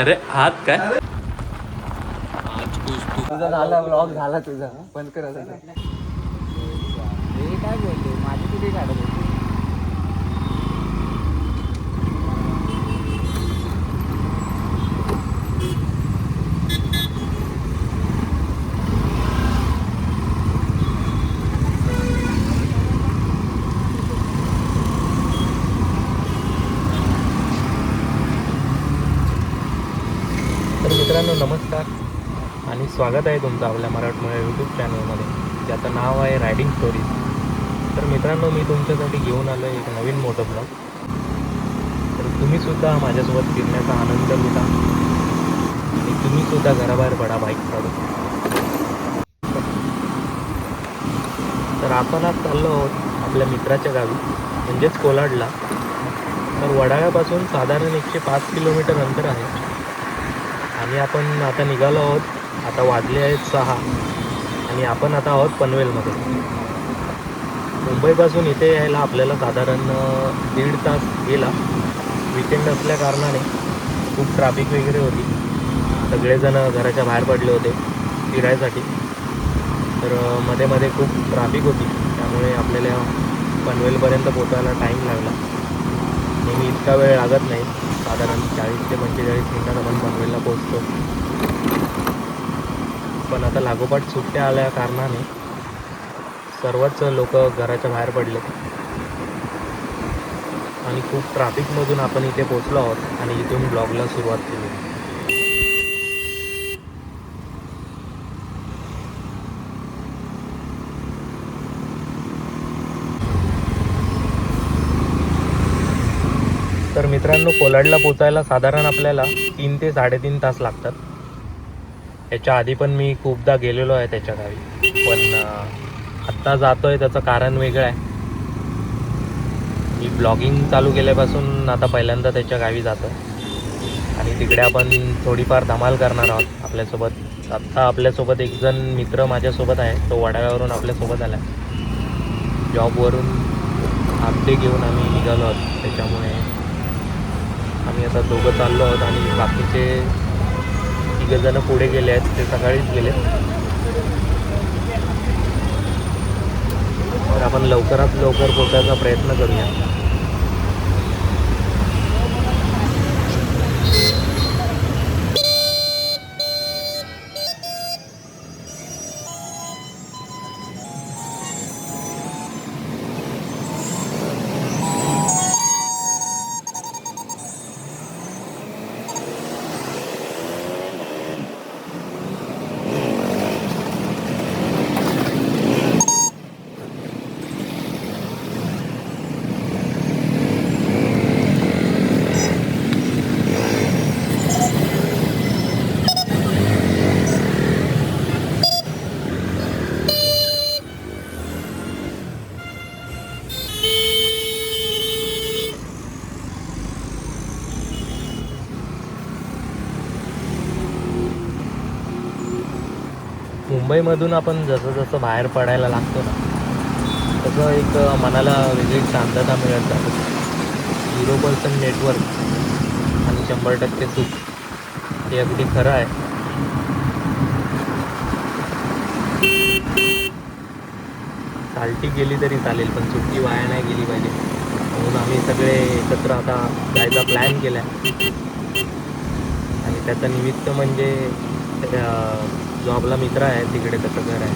अरे हात काय तुझा झाला ब्लॉग झाला तुझा बंद कर आता. हे काय बोलतो माझी कुठे काढत होती. तर मित्रांनो नमस्कार आणि स्वागत आहे तुमचं आपल्या मराठमोळ्या यूट्यूब चॅनलमध्ये ज्याचं नाव आहे रायडिंग स्टोरीज. तर मित्रांनो मी तुमच्यासाठी घेऊन आलो एक नवीन मोठं ब्लॉग. तर तुम्हीसुद्धा माझ्यासोबत फिरण्याचा आनंद लुटा आणि तुम्हीसुद्धा घराबाहेर पडा बाईक काढून. तर आपण आज चाललो आहोत आपल्या मित्राच्या गावी म्हणजेच कोलाडला. तर वडाळ्यापासून साधारण 105 किलोमीटर अंतर आहे आणि आपण आता निघालो आहोत. आता वाजले आहेत 6 आणि आपण आता आहोत पनवेलमध्ये. मुंबईपासून इथे यायला आपल्याला साधारण 1.5 तास गेला. विकेंड असल्या कारणाने खूप ट्रॅफिक वगैरे होती. सगळेजण घराच्या बाहेर पडले होते फिरायसाठी. तर मध्ये मध्ये खूप ट्रॅफिक होती त्यामुळे आपल्याला पनवेलपर्यंत पोचायला टाईम लागला. नेहमी इतका वेळ लागत नाही, साधारण 40 ते 45 मिनटात आपण पनवेलला पोचतो. पण आता लागोपाठ सुट्ट्या आल्या कारणाने सर्वच लोक घराच्या बाहेर पडले आणि खूप ट्रॅफिकमधून आपण इथे पोचलो आहोत आणि इथून ब्लॉगला सुरुवात केली. तर मित्रांनो कोलाडला पोचायला साधारण आपल्याला 3 ते 3.5 तास लागतात. याच्या आधी पण मी खूपदा गेलेलो आहे त्याच्या गावी, पण आत्ता जातो आहे त्याचं कारण वेगळं आहे. मी ब्लॉगिंग चालू केल्यापासून आता पहिल्यांदा त्याच्या गावी जातो आणि तिकडे आपण थोडीफार धमाल करणार आहोत आपल्यासोबत. आत्ता आपल्यासोबत एक जण मित्र माझ्यासोबत आहे, तो वडाळ्यावरून आपल्यासोबत आला आहे. जॉबवरून हप्ते घेऊन आम्ही निघालो आहोत, त्याच्यामुळे आम्ही आता दोघं चाललो आहोत आणि बाकीचे 3 जण पुढे गेले आहेत, ते सकाळीच गेले. तर आपण लवकरात लवकर पोहोचायचा प्रयत्न करूया. मुंबईमधून आपण जसं जसं बाहेर पडायला लागतो ना, तसं एक मनाला वेगळी शांतता मिळत जाते. 0% नेटवर्क आणि 100% सुख, हे अगदी खरं आहे. चालती गेली तरी चालेल, पण सुट्टी वाया नाही गेली पाहिजे. म्हणून आम्ही सगळे एकत्र आता जायचा प्लॅन केला आहे. आणि त्याचं निमित्त म्हणजे जो आपला मित्र आहे तिकडे त्याचं घर आहे,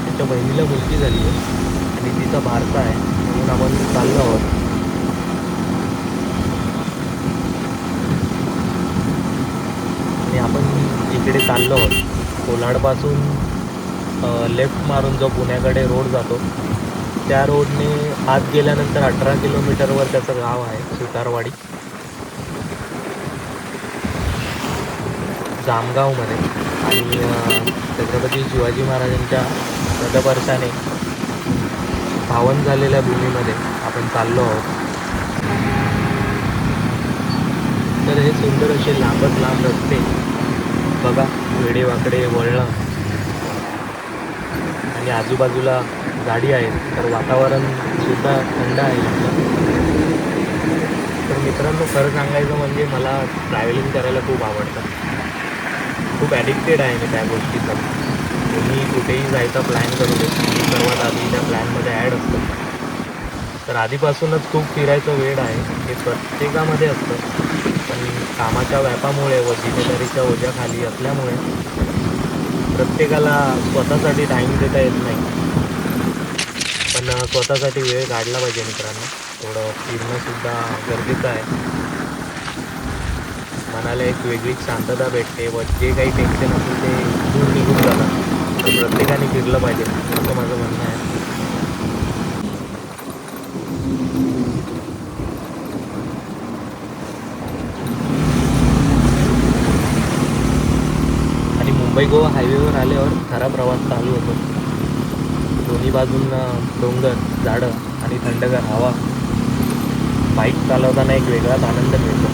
त्याच्या बहिणीला मुलगी झाली आहे आणि तिचा बारसा आहे, म्हणून आपण चाललो आहोत. आणि आपण इकडे चाललो आहोत कोलाडपासून लेफ्ट मारून जो पुण्याकडे रोड जातो त्या रोडने आत गेल्यानंतर 18 किलोमीटरवर त्याचं गाव आहे सुतारवाडी, जामगावमध्ये. आणि छत्रपती शिवाजी महाराजांच्या रथपर्शाने पावन झालेल्या भूमीमध्ये आपण चाललो आहोत. तर हे सुंदर असे लांबच लांब रस्ते बघा, वेडेवाकडे वळणं आणि आजूबाजूला गाडी आहेत. तर वातावरण सुद्धा थंड आहे. तर तर मित्रांनो खरं सांगायचं म्हणजे मला ट्रॅव्हलिंग करायला खूप आवडतं. खूप ॲडिक्टेड आहे मी त्या गोष्टीचं. मी कुठेही जायचा प्लॅन करू दे मी सर्वात आधी त्या प्लॅनमध्ये ॲड असतो. तर आधीपासूनच खूप फिरायचं वेळ आहे हे प्रत्येकामध्ये असतं. पण कामाच्या व्यापामुळे व जिम्मेदारीच्या ओझ्याखाली असल्यामुळे प्रत्येकाला स्वतःसाठी टाईम देता येत नाही. पण स्वतःसाठी वेळ काढला पाहिजे मित्रांनो. थोडं फिरणंसुद्धा गरजेचं आहे. मनाला एक वेगळीच शांतता भेटते व जे काही टेन्शन असेल ते दूर निघून जातात. तर प्रत्येकाने फिरलं पाहिजे असं माझं म्हणणं आहे. आणि मुंबई गोवा हायवेवर आल्यावर खरा प्रवास चालू होतो. दोन्ही बाजूंना डोंगर, झाडं आणि थंडगार हवा. बाईक चालवताना एक वेगळाच आनंद मिळतो.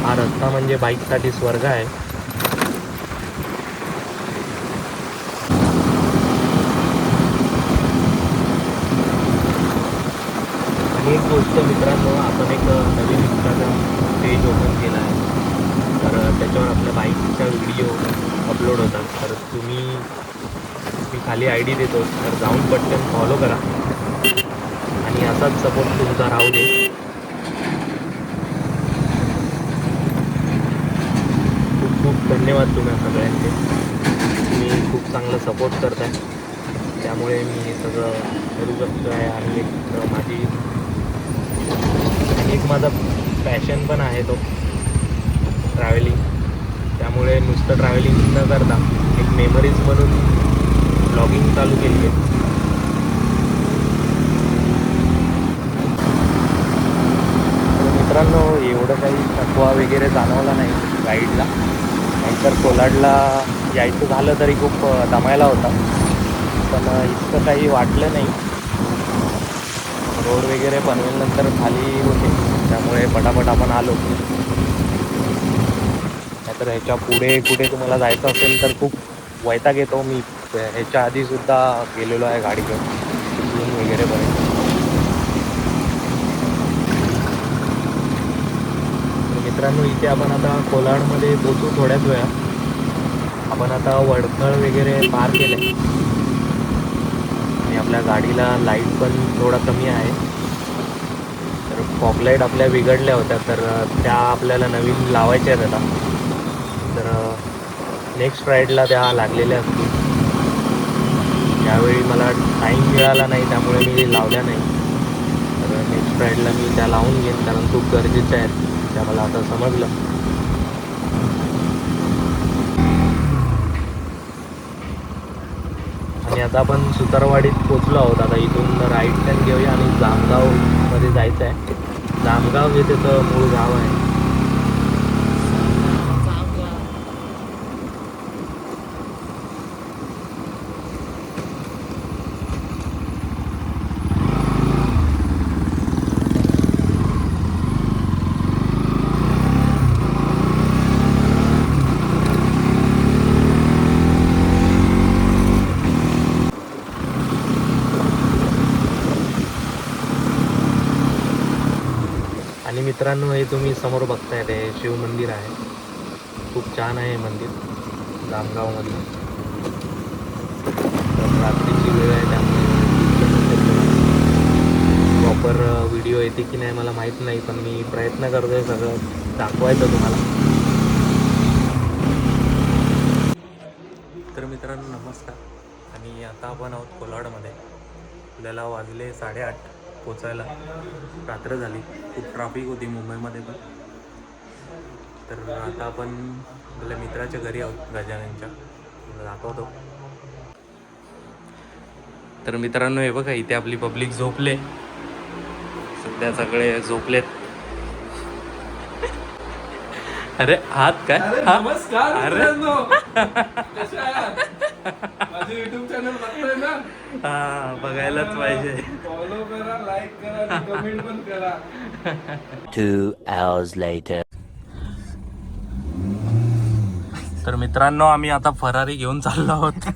हा रस्ता म्हणजे बाईकसाठी स्वर्ग आहे. आणि एक गोष्ट मित्रांनो, आपण एक नवीन इंस्टाग्राम पेज ओपन केला आहे. तर त्याच्यावर आपल्या बाईकच्या व्हिडिओ अपलोड होतात. तर मी खाली ID देतो, तर जाऊन पटकन फॉलो करा आणि असाच सपोर्ट तुमचा राहू दे. खूप खूप धन्यवाद तुम्हा सगळ्यांचे. तुम्ही खूप चांगलं सपोर्ट करताय, त्यामुळे मी हे सगळं करू शकतो आहे. आणि एक माझा पॅशन पण आहे तो ट्रॅव्हलिंग. त्यामुळे नुसतं ट्रॅव्हलिंग न करता एक मेमरीज म्हणून ब्लॉगिंग चालू केली आहे. मित्रांनो एवढं काही थकवा वगैरे जाणवला नाही गाईडला. नाहीतर कोलाडला यायचं झालं तरी खूप दमायला होता. पण इतकं काही वाटलं नाही. रोड वगैरे बनवल्यानंतर खाली होते, त्यामुळे पटापट आपण आलो. नाहीतर ह्याच्या पुढे कुठे तुम्हाला जायचं असेल तर खूप वैताग येतो. मी ह्याच्या आधीसुद्धा गेलेलो आहे गाडी घेऊन चिपळूण वगैरेपर्यंत. मित्रांनो इथे आपण आता कोलाडमध्ये पोचू थोड्याच वेळात. आपण आता वडखळ वगैरे पार केलं आहे आणि आपल्या गाडीला लाईट पण थोडा कमी आहे. तर फॉगलाईट आपल्या बिघडल्या होत्या, तर त्या आपल्याला नवीन लावायच्या आहेत आता. तर नेक्स्ट राईडला त्या लागलेल्या असतील. यावेळी मला टाईम मिळाला नाही, त्यामुळे मी लावल्या नाही. तर नेक्स्ट राईडला मी त्या लावून घेईन, कारण खूप गरजेच्या आहेत त्या मला आता समजलं. आणि आता आपण सुतारवाडीत पोचलो आहोत. आता इथून राईट टर्न घेऊया आणि जामगावमध्ये जायचं आहे. जामगाव हे त्याचं मूळ गाव आहे. आणि मित्रांनो हे तुम्ही समोर बघताय ते शिव मंदिर आहे. खूप छान आहे हे मंदिर जामगावमधलं. तर रात्रीची वेळ आहे, त्यामुळे प्रॉपर व्हिडिओ येते की नाही मला माहीत नाही, पण मी प्रयत्न करतोय सगळं दाखवायचं तुम्हाला. तर मित्रांनो नमस्कार. आणि आता आपण आहोत कोलाडमध्ये. आपल्याला वाजले 8:30 पोचायला. रात्र झाली, खूप ट्रॅफिक होती मुंबईमध्ये पण. तर आता आपण आपल्या मित्राच्या घरी आहोत, गजाननच्या. दाखवतो. तर मित्रांनो हे बघा, इथे आपली पब्लिक झोपले. सध्या सगळे झोपलेत. अरे हात काय? नमस्कार मित्रांनो. कसे आहात? माझे YouTube चॅनल बघताय ना? हा बघायलाच पाहिजे. फॉलो करा, लाईक करा आणि कमेंट पण करा. 2 hours later. तर मित्रांनो आम्ही आता फरारी घेऊन चाललो आहोत.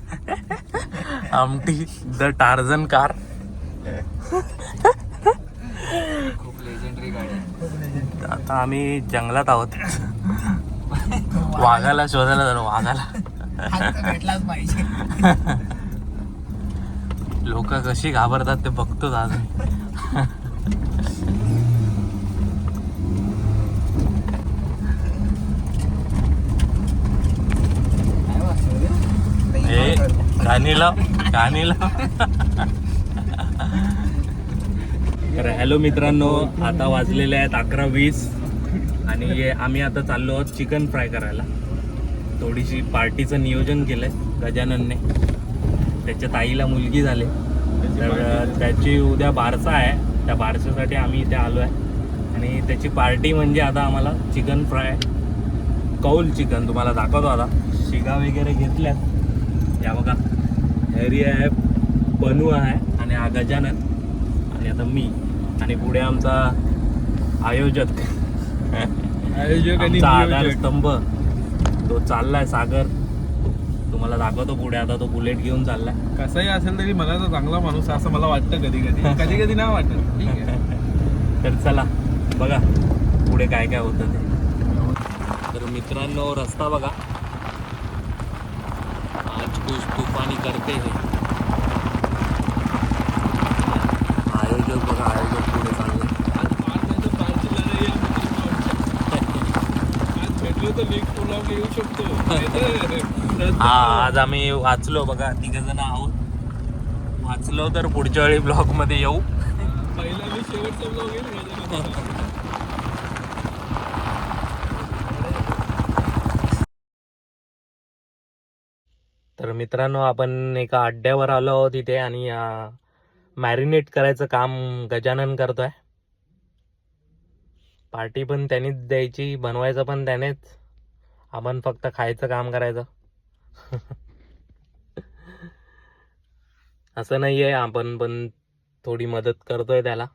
आमटी द टार्झन कार. आता आम्ही जंगलात आहोत. वाघाला शोधायला झालो, वाघाला. भेटलाच पाहिजे. लोक कशी घाबरतात ते बघतोच आज. गाणी लाव. तर हॅलो मित्रांनो, आता वाजलेले आहेत 11:20 आणि आम्ही आता चाललो आहोत चिकन फ्राय करायला. थोडीशी पार्टीचं नियोजन केलंय गजाननने. त्याच्या ताईला मुलगी झाली, तर त्याची उद्या बारसा आहे. त्या बारशासाठी आम्ही इथे आलो आहे आणि त्याची पार्टी म्हणजे आता आम्हाला चिकन फ्राय, कौल चिकन तुम्हाला दाखवतो. आता शिगा वगैरे घेतल्यात. या बघा, हॅरी आहे, बनू आहे आणि हा गजानन आणि आता मी आणि पुढे आमचा आयोजक आमचा आधारस्तंभ तो चाललाय सागर. तुम्हाला दाखवतो पुढे. आता तो बुलेट घेऊन चाललाय. कसाही असेल तरी मनाचा चांगला माणूस असं मला वाटतं कधी कधी नाही वाटत. ठीक आहे, तर चला बघा पुढे काय काय होतं ते. तर मित्रांनो, रस्ता बघा, आज कुछ तूफानी करते है. आयोजक बघा, आयोजक पुढे चालले. आज पार नाही तर पारची लढाई आहे मित्रांनो. आज भेटलो तर लीग पुलाव येऊ शकतो. हा, आज आम्ही वाचलो बघा, 3 जण आहोत. वाचलो तर पुढच्या वेळी ब्लॉग मध्ये येऊ. पहिला मी शेवटचा ब्लॉग येईल. तर मित्रांनो, आपण एका अड्ड्यावर आलो आहोत इथे आणि मॅरिनेट करायचं काम गजानन करतोय. पार्टी पण त्यानेच द्यायची, बनवायचं पण त्यानेच, आपण फक्त खायचं काम करायचं. असं नाही आहे, आपण पण थोडी मदत करतोय त्याला.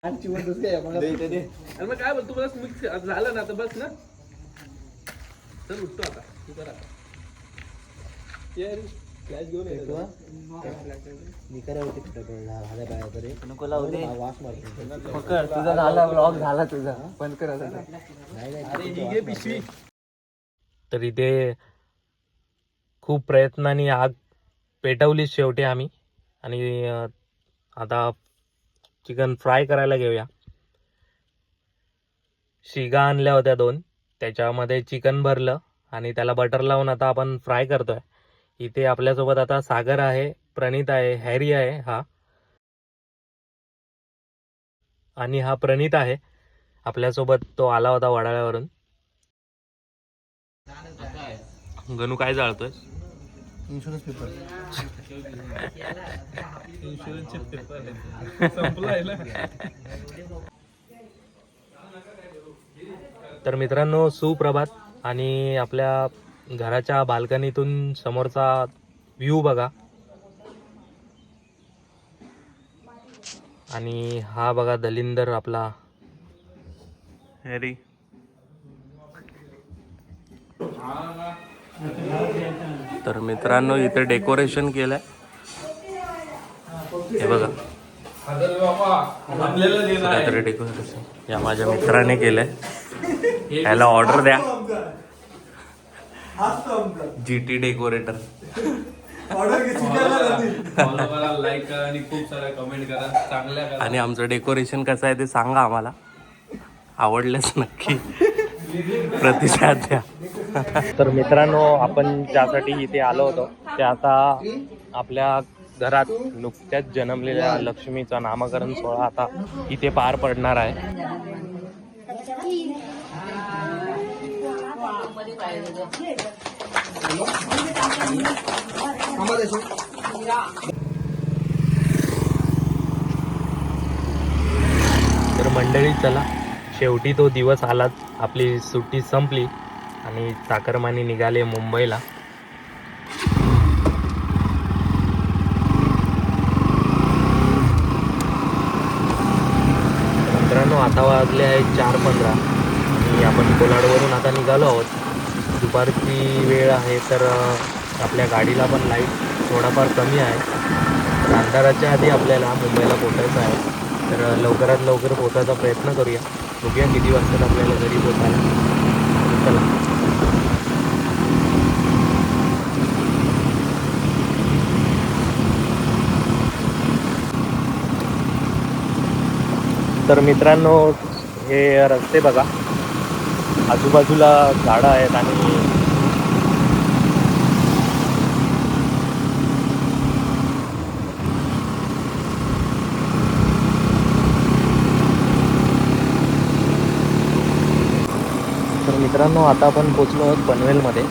आणि मग काय बोलतो, बस मिक्स झालं ना आता, बस ना. चल उठतो आता, तू कर आता. फ्लॅश घेऊन येतो. तुझा झाला ब्लॉग झाला तुझा, बंद कर आता. अरे ही घे पिशवी. तर इथे खूप प्रयत्नांनी आग पेटवली शेवटी आम्ही आणि आता चिकन फ्राय करायला घेऊया. शिगा आणल्या होत्या 2, त्याच्यामध्ये चिकन भरलं आणि त्याला बटर लावून आता आपण फ्राय करतोय. इथे आपल्यासोबत आता सागर आहे, प्रणित आहे, हॅरी आहे हा, आणि हा प्रणित आहे आपल्यासोबत. तो आला होता वडाळ्यावरून. गणू काय जाळतोय? Insurance paper. इन्शुरन्सचे पेपर संपलाय ना. तर मित्रांनो, सुप्रभात. आणि आपल्या घराच्या बाल्कनीतून समोरचा व्ह्यू बघा. आणि हा बघा दलिंदर आपला हॅरी. तर मित्रांनो, इथे डेकोरेशन केलंय, हे बघा. काहीतरी डेकोरेशन या माझ्या मित्राने केलंय. याला ऑर्डर द्या, GT डेकोरेटर. लाईक करा आणि खूप साऱ्या कमेंट करा, चांगल्या करा. आणि आमचं डेकोरेशन कसं आहे ते सांगा आम्हाला, आवडलंच नक्की प्रतिसाद द्या. तर मित्रांनो, आपण ज्यासाठी इथे आलो होतो ते आता आपल्या घरात नुकत्याच जन्मलेल्या लक्ष्मीचा नामकरण सोहळा आता इथे पार पडणार आहे. तर मंडळी, चला शेवटी तो दिवस आलाच. आपली सुट्टी संपली आणि चाकरमानी निघाले मुंबईला. मित्रांनो, आता वाजले आहेत 4:15 आणि आपण कोलाडवरून आता निघालो आहोत. दुपारची वेळ आहे, तर आपल्या गाडीला पण लाईट थोडाफार कमी आहे. अंधाराच्या आधी आपल्याला मुंबईला पोचायचं आहे. तर लवकरात लवकर पोचायचा प्रयत्न करूया. बघूया किती वाजतात आपल्याला घरी पोचायला. चला. तर मित्रांनो, हे रस्ते बघा, आजूबाजूला झाडं आहेत आणि तर मित्रांनो, आता आपण पोचलो आहोत पनवेलमध्ये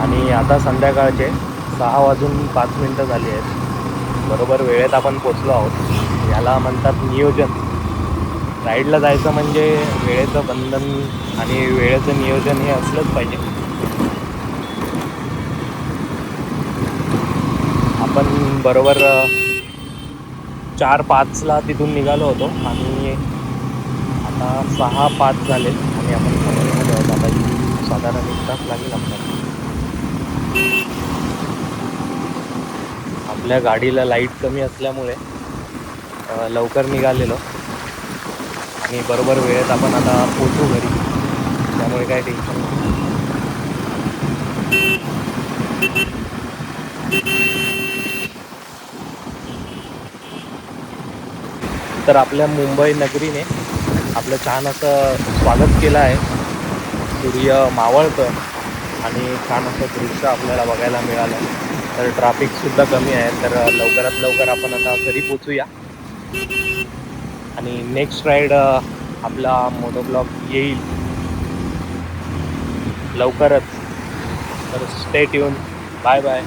आणि आता संध्याकाळचे 6:05 झाली आहेत. बरोबर वेळेत आपण पोचलो आहोत. याला म्हणतात नियोजन. राईडला जायचं म्हणजे वेळेचं बंधन आणि वेळेचं नियोजन हे असलंच पाहिजे. आपण बरोबर 4:05ला तिथून निघालो होतो आणि आता 6:05 झाले आणि आपण पनवेलमध्ये आहोत. आता साधारण 1 तास लागेल आपल्याला. आपल्या गाडीला लाईट कमी असल्यामुळे लवकर निघालेलो आणि बरोबर वेळेत आपण आता पोचू घरी, त्यामुळे काय टेन्शन नाही. तर आपल्या मुंबई नगरीने आपलं छान असं स्वागत केलं आहे. सूर्य मावळतं आणि छान असं दृश्य आपल्याला बघायला मिळालं. तर ट्रॅफिकसुद्धा कमी आहे. तर लवकरात लवकर आपण आता घरी पोचूया आणि नेक्स्ट राईड आपला मोटो ब्लॉग येईल लवकरच. तर स्टे ट्यून. Bye bye.